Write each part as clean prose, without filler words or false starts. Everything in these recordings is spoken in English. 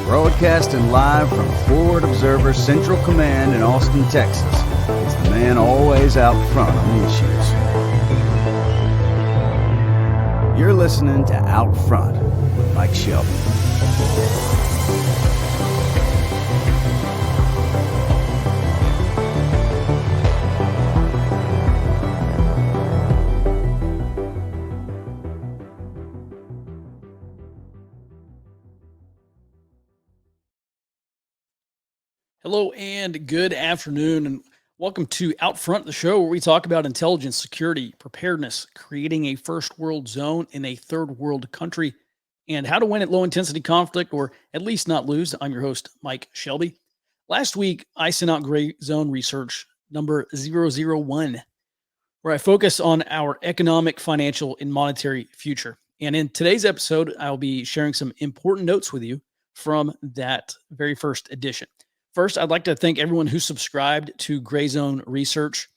Broadcasting live from Forward Observer Central Command in Austin, Texas. It's the man always out front on the issues. You're listening to Out Front with Mike Shelby. Hello and good afternoon, and welcome to Out Front, the show where we talk about intelligence, security, preparedness, creating a first world zone in a third world country, and how to win at low intensity conflict, or at least not lose. I'm your host, Mike Shelby. Last week, I sent out Gray Zone Research number 001, where I focus on our economic, financial, and monetary future. And in today's episode, I'll be sharing some important notes with you from that very first edition. First, I'd like to thank everyone who subscribed to Gray Zone Research.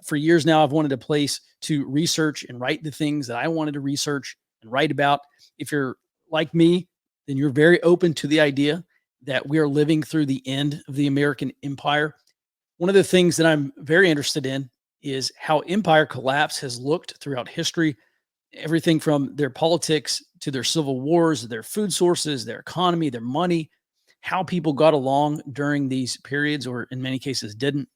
For years now, I've wanted a place to research and write the things that I wanted to research and write about. If you're like me, then you're very open to the idea that we are living through the end of the American empire. One of the things that I'm very interested in is how empire collapse has looked throughout history, everything from their politics to their civil wars, their food sources, their economy, their money, how people got along during these periods, or in many cases didn't.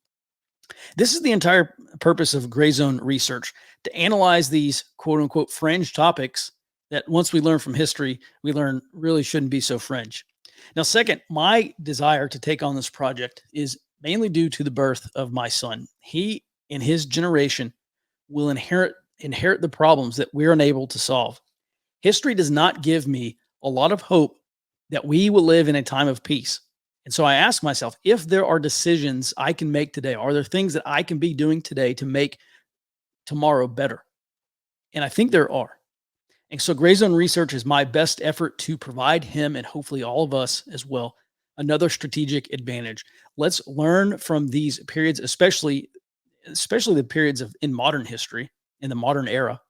This is the entire purpose of Gray Zone Research, to analyze these quote unquote fringe topics that once we learn from history, we learn really shouldn't be so fringe. Now, second, my desire to take on this project is mainly due to the birth of my son. He and his generation will inherit the problems that we're unable to solve. History does not give me a lot of hope that we will live in a time of peace. And so I ask myself, if there are decisions I can make today, are there things that I can be doing today to make tomorrow better? And I think there are. And so Gray Zone Research is my best effort to provide him, and hopefully all of us as well, another strategic advantage. Let's learn from these periods, especially the periods in modern history, in the modern era.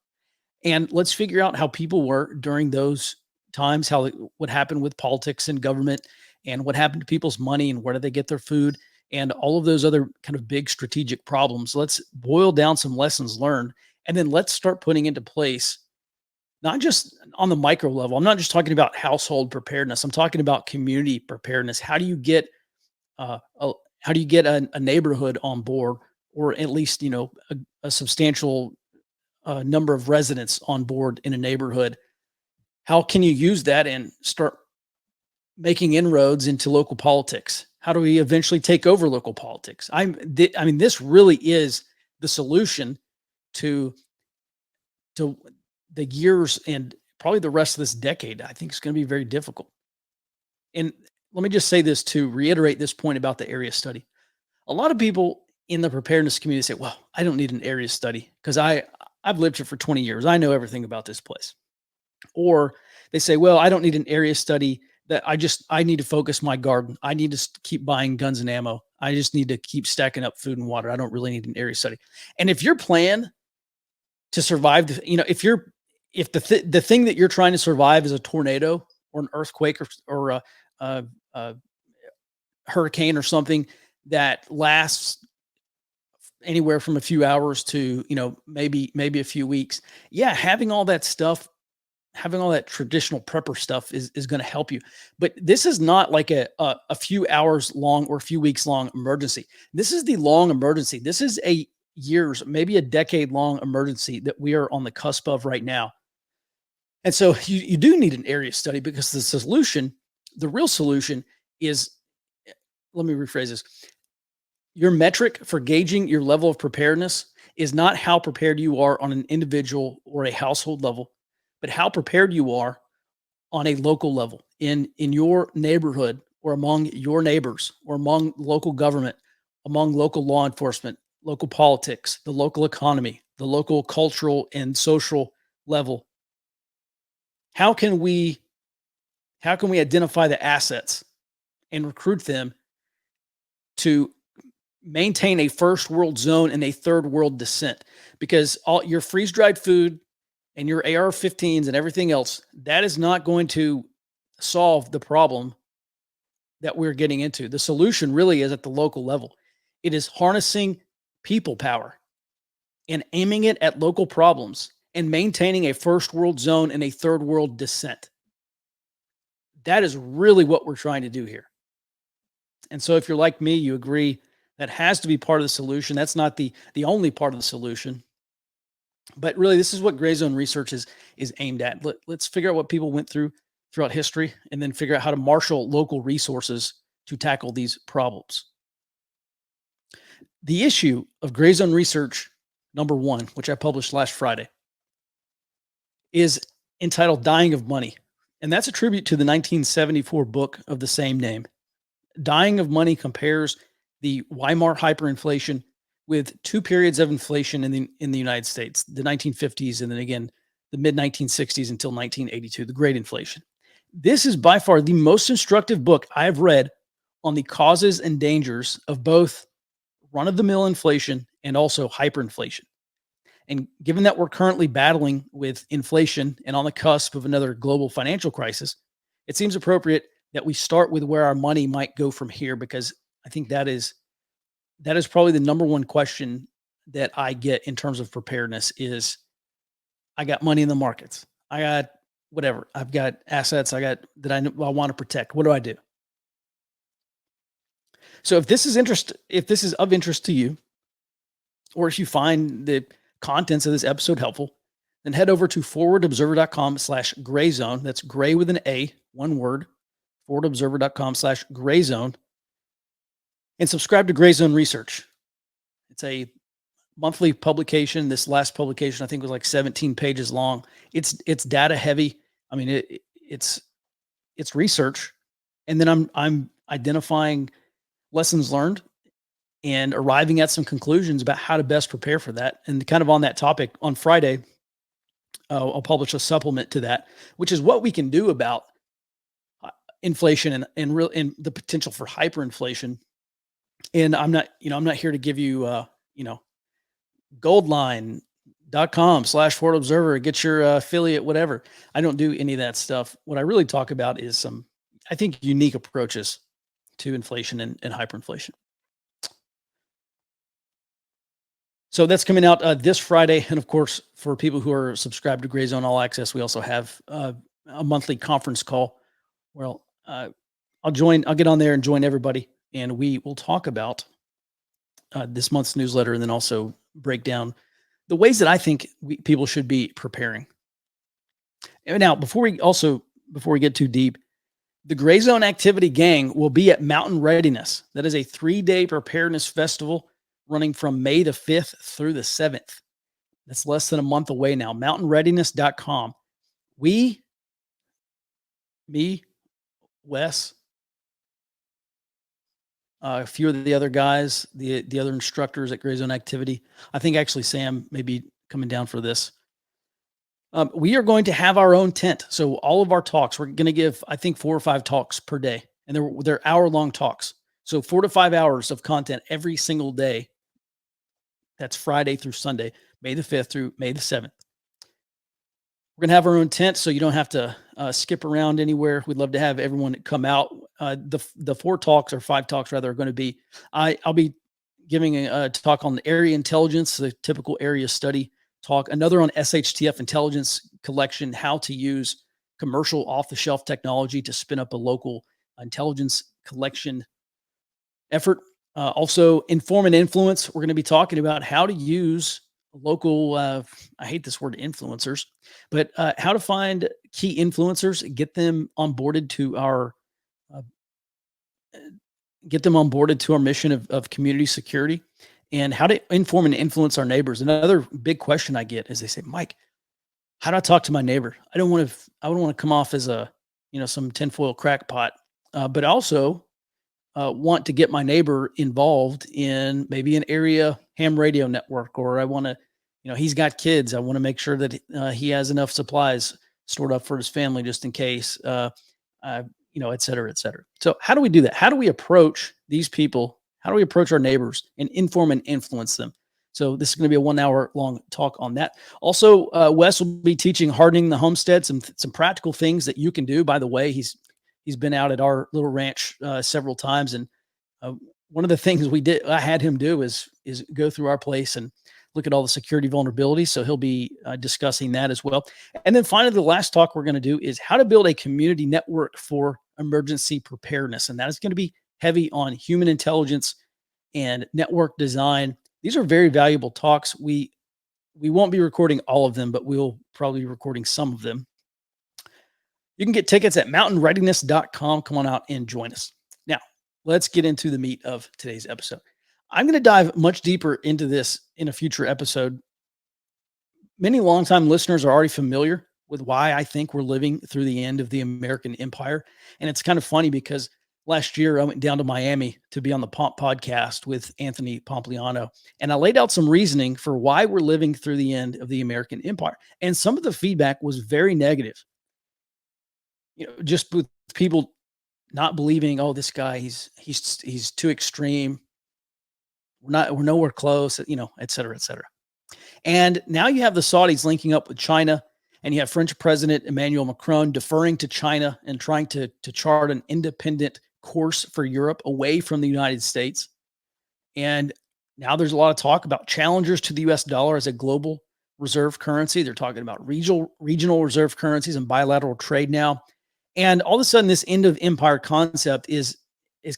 And let's figure out how people were during those times, what happened with politics and government, and what happened to people's money, and where do they get their food, and all of those other kind of big strategic problems. Let's boil down some lessons learned, and then let's start putting into place, not just on the micro level. I'm not just talking about household preparedness. I'm talking about community preparedness. How do you get a neighborhood on board, or at least a substantial number of residents on board in a neighborhood? How can you use that and start making inroads into local politics? How do we eventually take over local politics? I mean, this really is the solution to the years and probably the rest of this decade. I think it's going to be very difficult. And let me just say this to reiterate this point about the area study. A lot of people in the preparedness community say, well, I don't need an area study because I've lived here for 20 years. I know everything about this place. Or they say, well, I don't need an area study, that I need to focus my garden. I need to keep buying guns and ammo. I just need to keep stacking up food and water. I don't really need an area study. And if your plan to survive, if the thing that you're trying to survive is a tornado or an earthquake or a hurricane or something that lasts anywhere from a few hours to, maybe a few weeks. Yeah. Having all that traditional prepper stuff is going to help you. But this is not like a few hours long or a few weeks long emergency. This is the long emergency. This is a years, maybe a decade long emergency that we are on the cusp of right now. And so you do need an area study, because the real solution is, let me rephrase this. Your metric for gauging your level of preparedness is not how prepared you are on an individual or a household level, but how prepared you are on a local level in your neighborhood, or among your neighbors, or among local government, among local law enforcement, local politics, the local economy, the local cultural and social level. How can we identify the assets and recruit them to maintain a first world zone and a third world descent, because all your freeze dried food and your AR-15s and everything else, that is not going to solve the problem that we're getting into. The solution really is at the local level. It is harnessing people power and aiming it at local problems and maintaining a first world zone and a third world descent. That is really what we're trying to do here. And so if you're like me, you agree that has to be part of the solution. That's not the only part of the solution. But really, this is what gray zone research is aimed at. Let's figure out what people went through throughout history and then figure out how to marshal local resources to tackle these problems. The issue of gray zone research number 1, which I published last Friday, is entitled Dying of Money. And that's a tribute to the 1974 book of the same name. Dying of Money compares the Weimar hyperinflation with 2 periods of inflation in the United States, the 1950s and then again the mid 1960s until 1982, the Great Inflation. This is by far the most instructive book I have read on the causes and dangers of both run-of-the-mill inflation and also hyperinflation. And given that we're currently battling with inflation and on the cusp of another global financial crisis, it seems appropriate that we start with where our money might go from here, because I think that is probably the number one question that I get in terms of preparedness is, I got money in the markets. I got whatever. I've got assets I want to protect. What do I do? So if this is of interest to you, or if you find the contents of this episode helpful, then head over to forwardobserver.com/grayzone. That's gray with an A, one word, forwardobserver.com/grayzone, and subscribe to Gray Zone Research. It's a monthly publication. This last publication, I think, was like 17 pages long. It's data heavy. I mean, it's research, and then I'm identifying lessons learned and arriving at some conclusions about how to best prepare for that. And kind of on that topic, on Friday, I'll publish a supplement to that, which is what we can do about inflation and the potential for hyperinflation. And I'm not here to give you, goldline.com/Ford Observer, get your affiliate, whatever. I don't do any of that stuff. What I really talk about is some, I think, unique approaches to inflation and hyperinflation. So that's coming out this Friday. And of course, for people who are subscribed to Gray Zone All Access, we also have a monthly conference call where I'll get on there and join everybody, and we will talk about this month's newsletter, and then also break down the ways that I think people should be preparing. And now, before we get too deep, the Gray Zone Activity Gang will be at Mountain Readiness. That is a 3-day preparedness festival running from May the 5th through the 7th. That's less than a month away now. Mountainreadiness.com. Me, Wes, a few of the other guys, the other instructors at Gray Zone Activity. I think actually Sam may be coming down for this. We are going to have our own tent. So all of our talks, we're going to give, I think, 4 or 5 talks per day. And they're hour-long talks. So 4 to 5 hours of content every single day. That's Friday through Sunday, May the 5th through May the 7th. We're going to have our own tent, so you don't have to skip around anywhere. We'd love to have everyone come out. The 4 talks, or 5 talks rather, are going to be, I'll be giving a talk on area intelligence, the typical area study talk, another on SHTF intelligence collection, how to use commercial off-the-shelf technology to spin up a local intelligence collection effort. Also, inform and influence. We're going to be talking about how to use local, I hate this word influencers, but how to find key influencers, get them onboarded to our mission of community security, and how to inform and influence our neighbors. Another big question I get is, they say, Mike, how do I talk to my neighbor? I don't want to come off as some tinfoil crackpot, but also want to get my neighbor involved in maybe an area ham radio network, or I want to, he's got kids. I want to make sure that he has enough supplies stored up for his family just in case, et cetera, et cetera. So how do we do that? How do we approach these people? How do we approach our neighbors and inform and influence them? So this is going to be a 1 hour long talk on that. Also, Wes will be teaching hardening the homestead, some practical things that you can do. By the way, he's been out at our little ranch several times, and uh, one of the things I had him do is go through our place and look at all the security vulnerabilities. So he'll be discussing that as well. And then finally, the last talk we're going to do is how to build a community network for emergency preparedness, and that is going to be heavy on human intelligence and network design. These are very valuable talks. We won't be recording all of them, but we'll probably be recording some of them. You can get tickets at mountainreadiness.com. Come on out and join us. Now, let's get into the meat of today's episode. I'm going to dive much deeper into this in a future episode. Many longtime listeners are already familiar with why I think we're living through the end of the American empire. And it's kind of funny because last year I went down to Miami to be on the Pomp podcast with Anthony Pompliano. And I laid out some reasoning for why we're living through the end of the American empire. And some of the feedback was very negative. Just with people not believing, oh, this guy, he's too extreme. We're nowhere close, et cetera, et cetera. And now you have the Saudis linking up with China, and you have French President Emmanuel Macron deferring to China and trying to chart an independent course for Europe away from the United States. And now there's a lot of talk about challengers to the US dollar as a global reserve currency. They're talking about regional reserve currencies and bilateral trade now. And all of a sudden, this end of empire concept is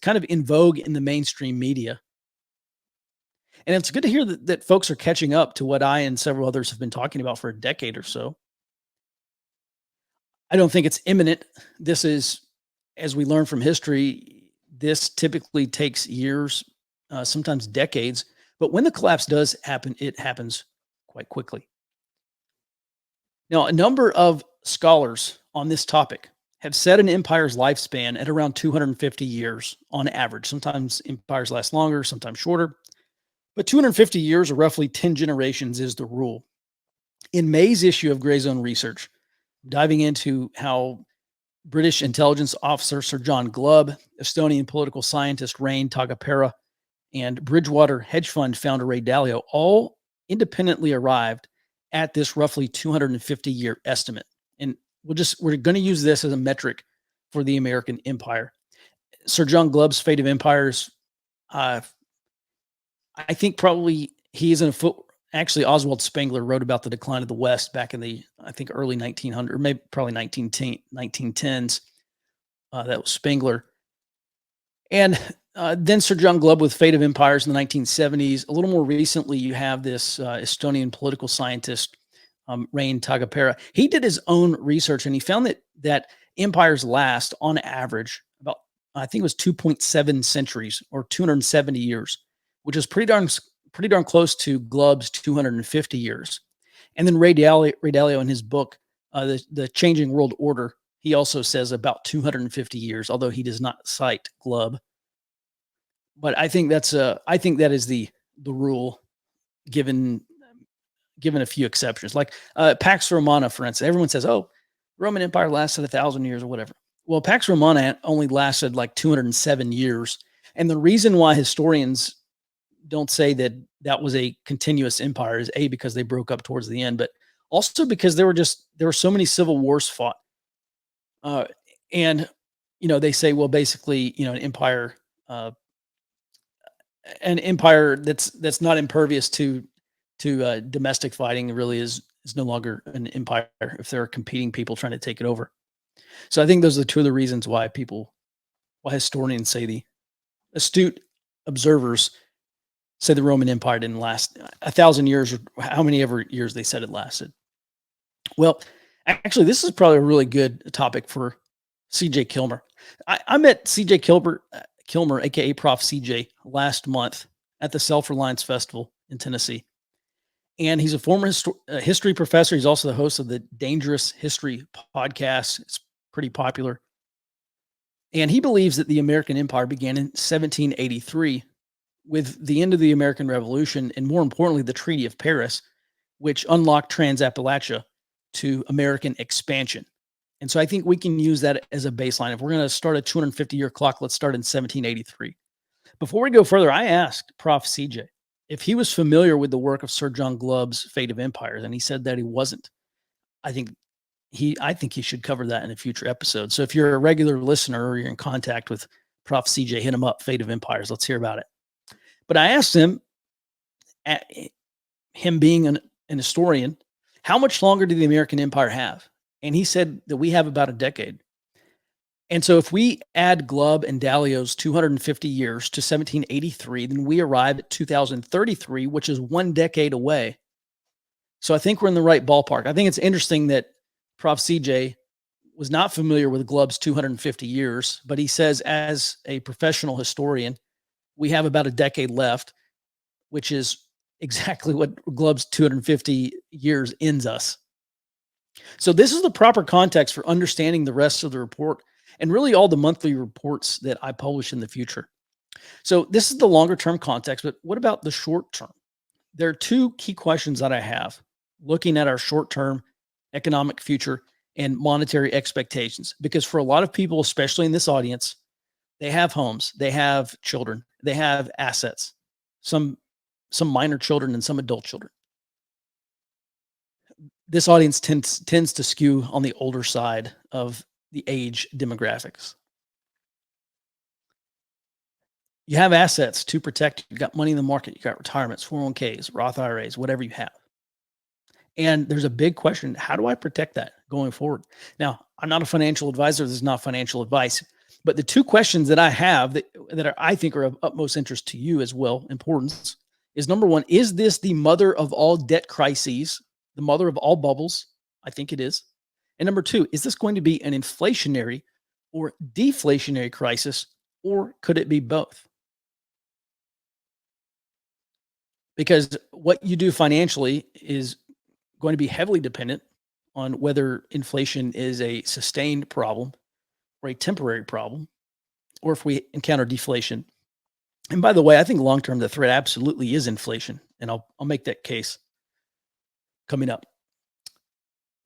kind of in vogue in the mainstream media. And it's good to hear that folks are catching up to what I and several others have been talking about for a decade or so. I don't think it's imminent. This is, as we learn from history, this typically takes years, sometimes decades. But when the collapse does happen, it happens quite quickly. Now, a number of scholars on this topic have set an empire's lifespan at around 250 years on average. Sometimes empires last longer, sometimes shorter. But 250 years, or roughly 10 generations, is the rule. In May's issue of Gray Zone Research, diving into how British intelligence officer Sir John Glubb, Estonian political scientist Rain Tagapera, and Bridgewater hedge fund founder Ray Dalio all independently arrived at this roughly 250-year estimate. And we're going to use this as a metric for the American empire. Sir John Glubb's Fate of Empires, I think probably he is in a foot. Actually, Oswald Spengler wrote about the decline of the West back in the, I think, early 1900s, or maybe probably 1910s. That was Spengler. And then Sir John Glubb with Fate of Empires in the 1970s. A little more recently, you have this Estonian political scientist, Rain Tagapera. He did his own research, and he found that empires last, on average, about, I think it was 2.7 centuries, or 270 years, which is pretty darn close to Glubb's 250 years. And then Ray Dalio in his book, the Changing World Order, he also says about 250 years, although he does not cite Glubb. But I think that is the rule, given a few exceptions. Like Pax Romana, for instance. Everyone says, oh, Roman Empire lasted 1,000 years or whatever. Well, Pax Romana only lasted like 207 years. And the reason why historians don't say that was a continuous empire is A, because they broke up towards the end, but also because there were so many civil wars fought. And, they say, well, basically, an empire that's not impervious to domestic fighting really is no longer an empire if there are competing people trying to take it over. So I think those are two of the reasons why historians say, the astute observers say the Roman Empire didn't last 1,000 years, or how many ever years they said it lasted. Well, actually, this is probably a really good topic for CJ Kilmer. I met CJ Kilmer, aka Prof. CJ, last month at the Self-Reliance Festival in Tennessee. And he's a former history professor. He's also the host of the Dangerous History podcast. It's pretty popular. And he believes that the American Empire began in 1783 with the end of the American Revolution, and more importantly, the Treaty of Paris, which unlocked Trans-Appalachia to American expansion. And so I think we can use that as a baseline. If we're going to start a 250-year clock, let's start in 1783. Before we go further, I asked Prof. CJ if he was familiar with the work of Sir John Glubb's Fate of Empires, and he said that he wasn't. I think I think he should cover that in a future episode. So if you're a regular listener or you're in contact with Prof. CJ, hit him up. Fate of Empires. Let's hear about it. But I asked him, at him being an historian, how much longer did the American Empire have? And he said that we have about a decade. And so if we add Glubb and Dallio's 250 years to 1783, then we arrive at 2033, which is 1 decade away. So I think we're in the right ballpark. I think it's interesting that Prof. CJ was not familiar with Glubb's 250 years, but he says, as a professional historian, we have about a decade left, which is exactly what Glubb's 250 years ends us. So this is the proper context for understanding the rest of the report and really all the monthly reports that I publish in the future. So this is the longer term context, but what about the short term? There are two key questions that I have looking at our short term economic future and monetary expectations, because for a lot of people, especially in this audience, they have homes, they have children, they have assets, some minor children and some adult children. This audience tends to skew on the older side of the age demographics. You have assets to protect. You got money in the market. You got retirements, 401ks, Roth IRAs, whatever you have. And there's a big question. How do I protect that going forward? Now, I'm not a financial advisor. This is not financial advice. But the two questions that I have I think are of utmost interest to you as well, importance, is number one, is this the mother of all debt crises, the mother of all bubbles? I think it is. And number two, is this going to be an inflationary or deflationary crisis, or could it be both? Because what you do financially is going to be heavily dependent on whether inflation is a sustained problem or a temporary problem, or if we encounter deflation. And by the way, I think long term the threat absolutely is inflation, and I'll make that case coming up.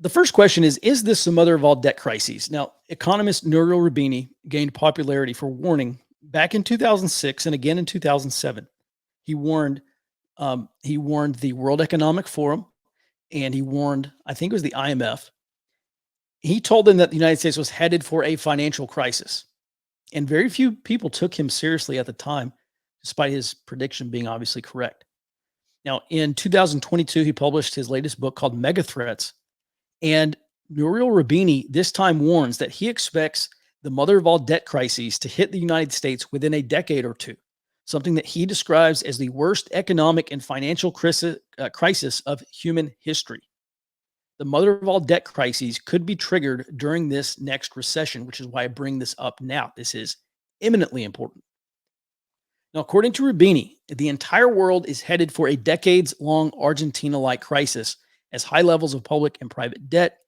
The first question is this the mother of all debt crises? Now, economist Nouriel Roubini gained popularity for warning back in 2006 and again in 2007. He warned the World Economic Forum, and he warned, I think it was the IMF. He told them that the United States was headed for a financial crisis. And very few people took him seriously at the time, despite his prediction being obviously correct. Now, in 2022, he published his latest book called Mega Threats. And Nouriel Roubini this time warns that he expects the mother of all debt crises to hit the United States within a decade or two, something that he describes as the worst economic and financial crisis of human history. The mother of all debt crises could be triggered during this next recession, which is why I bring this up now. This is eminently important. Now, according to Roubini, the entire world is headed for a decades-long Argentina-like crisis as high levels of public and private debt,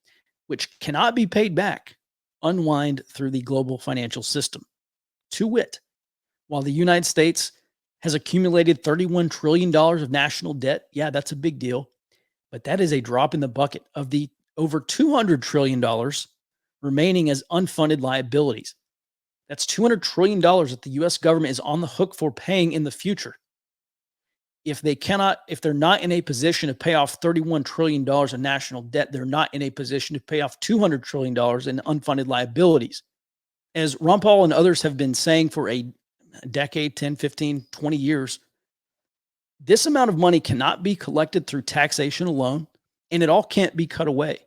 which cannot be paid back, unwind through the global financial system. To wit, while the United States has accumulated $31 trillion of national debt, yeah, that's a big deal, but that is a drop in the bucket of the over $200 trillion remaining as unfunded liabilities. That's $200 trillion that the US government is on the hook for paying in the future. If they're not in a position to pay off $31 trillion of national debt, they're not in a position to pay off $200 trillion in unfunded liabilities. As Ron Paul and others have been saying for a decade, 10, 15, 20 years, this amount of money cannot be collected through taxation alone, and it all can't be cut away.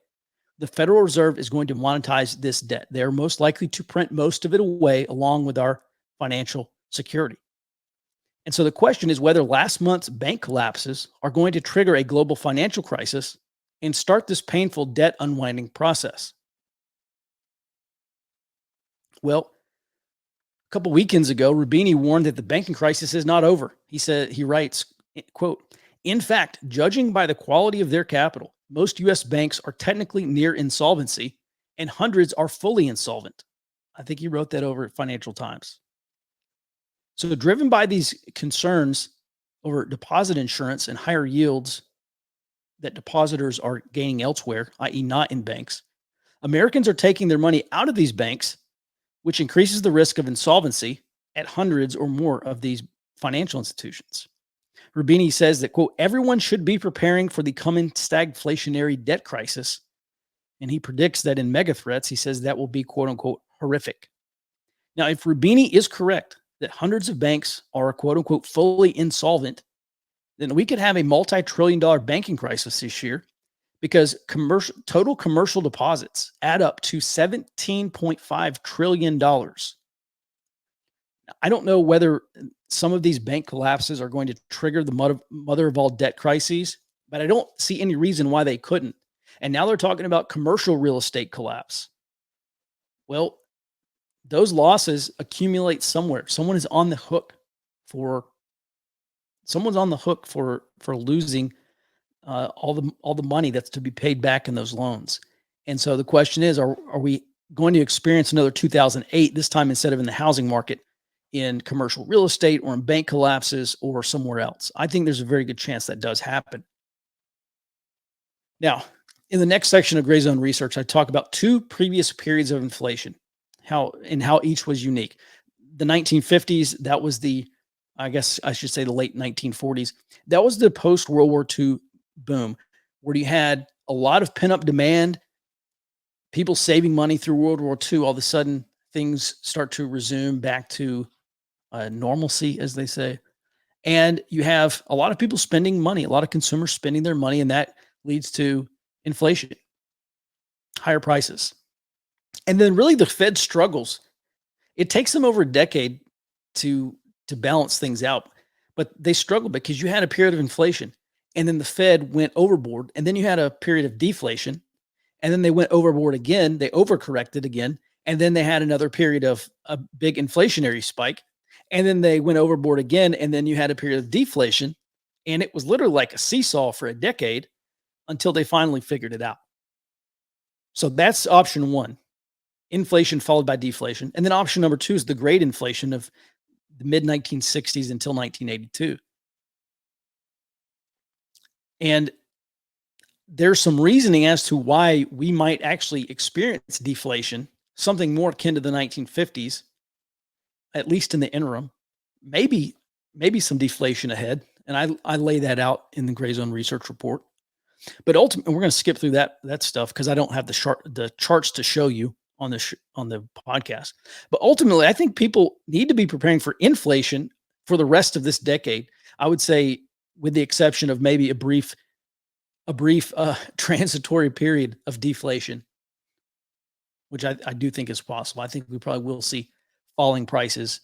The Federal Reserve is going to monetize this debt. They're most likely to print most of it away along with our financial security. And so the question is whether last month's bank collapses are going to trigger a global financial crisis and start this painful debt unwinding process. Well, a couple weekends ago, Roubini warned that the banking crisis is not over. He writes, quote, "In fact, judging by the quality of their capital, most U.S. banks are technically near insolvency and hundreds are fully insolvent." I think he wrote that over at Financial Times. So driven by these concerns over deposit insurance and higher yields that depositors are gaining elsewhere, i.e. not in banks, Americans are taking their money out of these banks, which increases the risk of insolvency at hundreds or more of these financial institutions. Rubini says that, quote, everyone should be preparing for the coming stagflationary debt crisis. And he predicts that in mega threats, he says that will be, quote unquote, horrific. Now, if Rubini is correct that hundreds of banks are, quote unquote, fully insolvent, then we could have a multi-trillion-dollar banking crisis this year because total commercial deposits add up to $17.5 trillion. I don't know whether some of these bank collapses are going to trigger the mother of all debt crises, but I don't see any reason why they couldn't. And now they're talking about commercial real estate collapse. Well, those losses accumulate somewhere. Someone's on the hook for losing all the money that's to be paid back in those loans. And so the question is, are we going to experience another 2008, this time instead of in the housing market, in commercial real estate or in bank collapses or somewhere else? I think there's a very good chance that does happen. Now, in the next section of Gray Zone Research, I talk about two previous periods of inflation, how each was unique. The 1950s, that was I guess I should say the late 1940s. That was the post-World War II boom, where you had a lot of pent-up demand, people saving money through World War II. All of a sudden, things start to resume back to normalcy, as they say. And you have a lot of people spending money, a lot of consumers spending their money, and that leads to inflation, higher prices. And then really the Fed struggles. It takes them over a decade to balance things out, but they struggle because you had a period of inflation and then the Fed went overboard, and then you had a period of deflation, and then they went overboard again, they overcorrected again, and then they had another period of a big inflationary spike, and then they went overboard again, and then you had a period of deflation, and it was literally like a seesaw for a decade until they finally figured it out. So that's option one, inflation followed by deflation. And then option number two is the great inflation of the mid 1960s until 1982. And there's some reasoning as to why we might actually experience deflation, something more akin to the 1950s, at least in the interim. Maybe some deflation ahead. And I lay that out in the Gray Zone Research Report. But ultimately, we're going to skip through that stuff because I don't have the charts to show you on the podcast. But ultimately, I think people need to be preparing for inflation for the rest of this decade. I would say, with the exception of maybe a brief transitory period of deflation, which I do think is possible. I think we probably will see falling prices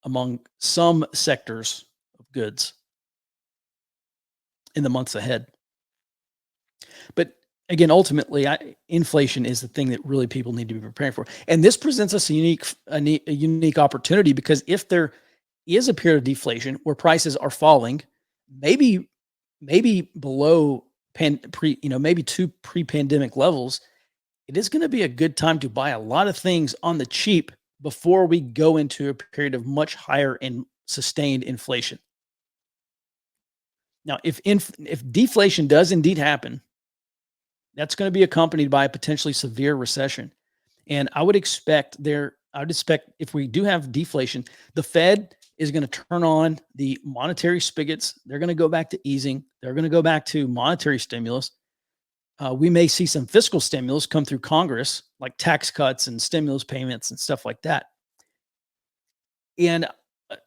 among some sectors of goods in the months ahead. But again, ultimately, inflation is the thing that really people need to be preparing for. And this presents us a unique opportunity, because if there is a period of deflation where prices are falling, maybe below maybe to pre-pandemic levels, it is going to be a good time to buy a lot of things on the cheap before we go into a period of much higher and sustained inflation. Now, if deflation does indeed happen, that's going to be accompanied by a potentially severe recession. And I would expect if we do have deflation, the Fed is going to turn on the monetary spigots. They're going to go back to easing. They're going to go back to monetary stimulus. We may see some fiscal stimulus come through Congress, like tax cuts and stimulus payments and stuff like that. And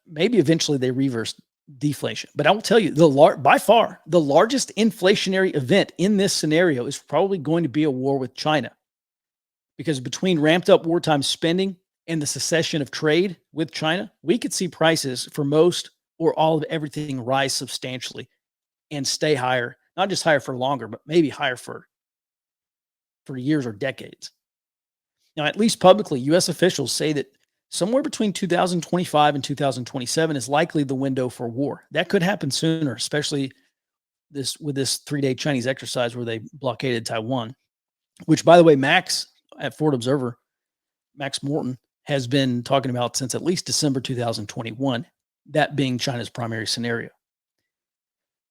maybe eventually they reverse deflation. But I will tell you, by far, the largest inflationary event in this scenario is probably going to be a war with China. Because between ramped up wartime spending and the cessation of trade with China, we could see prices for most or all of everything rise substantially and stay higher, not just higher for longer, but maybe higher for years or decades. Now, at least publicly, U.S. officials say that somewhere between 2025 and 2027 is likely the window for war. That could happen sooner, especially with this 3-day Chinese exercise where they blockaded Taiwan, which, by the way, Max at Ford Observer, Max Morton, has been talking about since at least December 2021, that being China's primary scenario.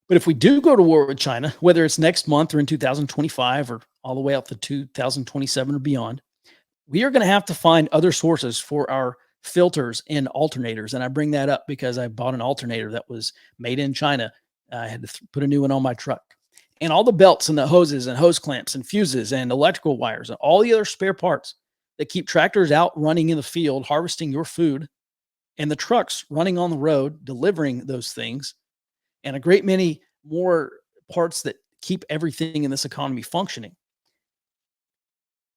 But if we do go to war with China, whether it's next month or in 2025 or all the way up to 2027 or beyond, we are going to have to find other sources for our filters and alternators. And I bring that up because I bought an alternator that was made in China. I had to put a new one on my truck. And all the belts and the hoses and hose clamps and fuses and electrical wires and all the other spare parts that keep tractors out running in the field, harvesting your food, and the trucks running on the road, delivering those things, and a great many more parts that keep everything in this economy functioning.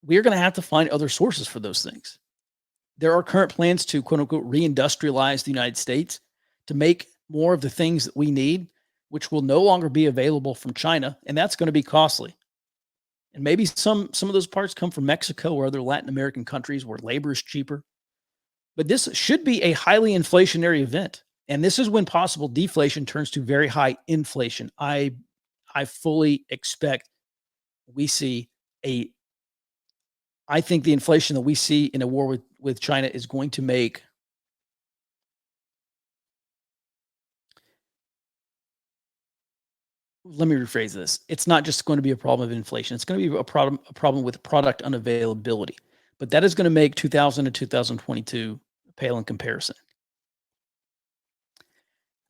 We're going to have to find other sources for those things. There are current plans to quote unquote reindustrialize the United States to make more of the things that we need, which will no longer be available from China, and that's going to be costly. And maybe some of those parts come from Mexico or other Latin American countries where labor is cheaper. But this should be a highly inflationary event. And this is when possible deflation turns to very high inflation. I fully expect we see I think the inflation that we see in a war with China is going to make let me rephrase this. It's not just going to be a problem of inflation. It's going to be a problem with product unavailability. But that is going to make 2000 to 2022 pale in comparison.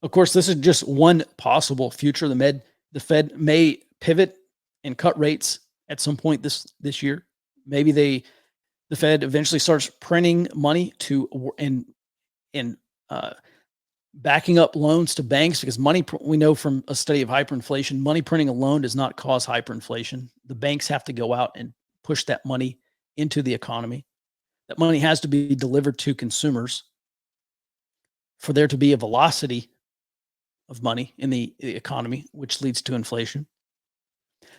Of course, this is just one possible future. The Fed may pivot and cut rates at some point this year. Maybe the Fed eventually starts printing money and backing up loans to banks because we know from a study of hyperinflation, money printing alone does not cause hyperinflation. The banks have to go out and push that money into the economy. That money has to be delivered to consumers for there to be a velocity of money in the economy, which leads to inflation.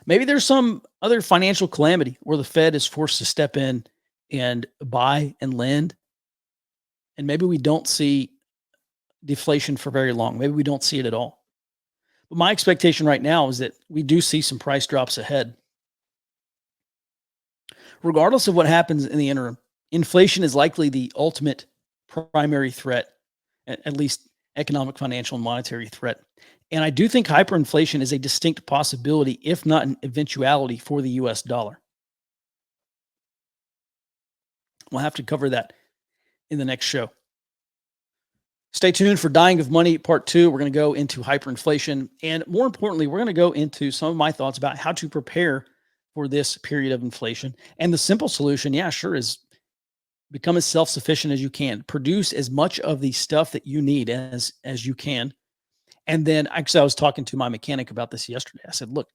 Maybe there's some other financial calamity where the Fed is forced to step in and buy and lend. And maybe we don't see deflation for very long. Maybe we don't see it at all. But my expectation right now is that we do see some price drops ahead. Regardless of what happens in the interim, inflation is likely the ultimate primary threat, at least economic, financial, and monetary threat. And I do think hyperinflation is a distinct possibility, if not an eventuality, for the US dollar. We'll have to cover that in the next show. Stay tuned for Dying of Money Part 2. We're going to go into hyperinflation. And more importantly, we're going to go into some of my thoughts about how to prepare for this period of inflation. And the simple solution, is become as self-sufficient as you can. Produce as much of the stuff that you need as you can. And then actually, I was talking to my mechanic about this yesterday. I said, look,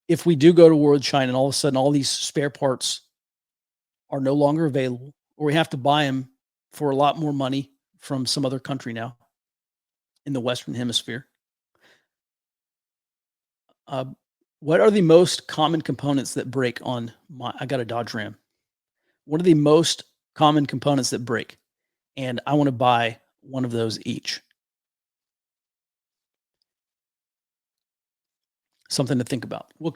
if we do go to war with China and all of a sudden all these spare parts are no longer available, or we have to buy them for a lot more money from some other country now in the Western Hemisphere, what are the most common components that break on I got a Dodge Ram. What are the most common components that break? And I want to buy one of those each. Something to think about. We'll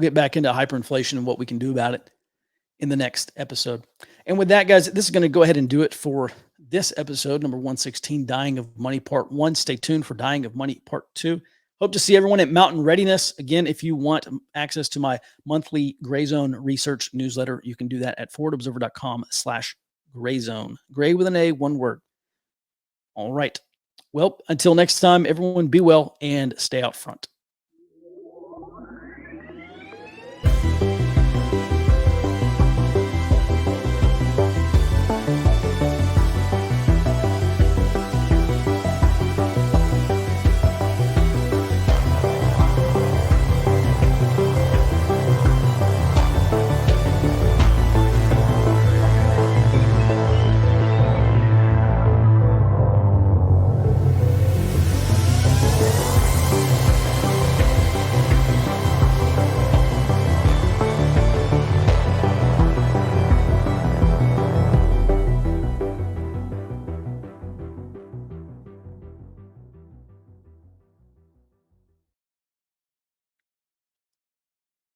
get back into hyperinflation and what we can do about it in the next episode. And with that, guys, this is going to go ahead and do it for this episode, number 116, Dying of Money Part 1. Stay tuned for Dying of Money Part 2. Hope to see everyone at Mountain Readiness. Again, if you want access to my monthly Gray Zone research newsletter, you can do that at forwardobserver.com/grayzone. Gray with an A, one word. All right. Well, until next time, everyone be well and stay out front.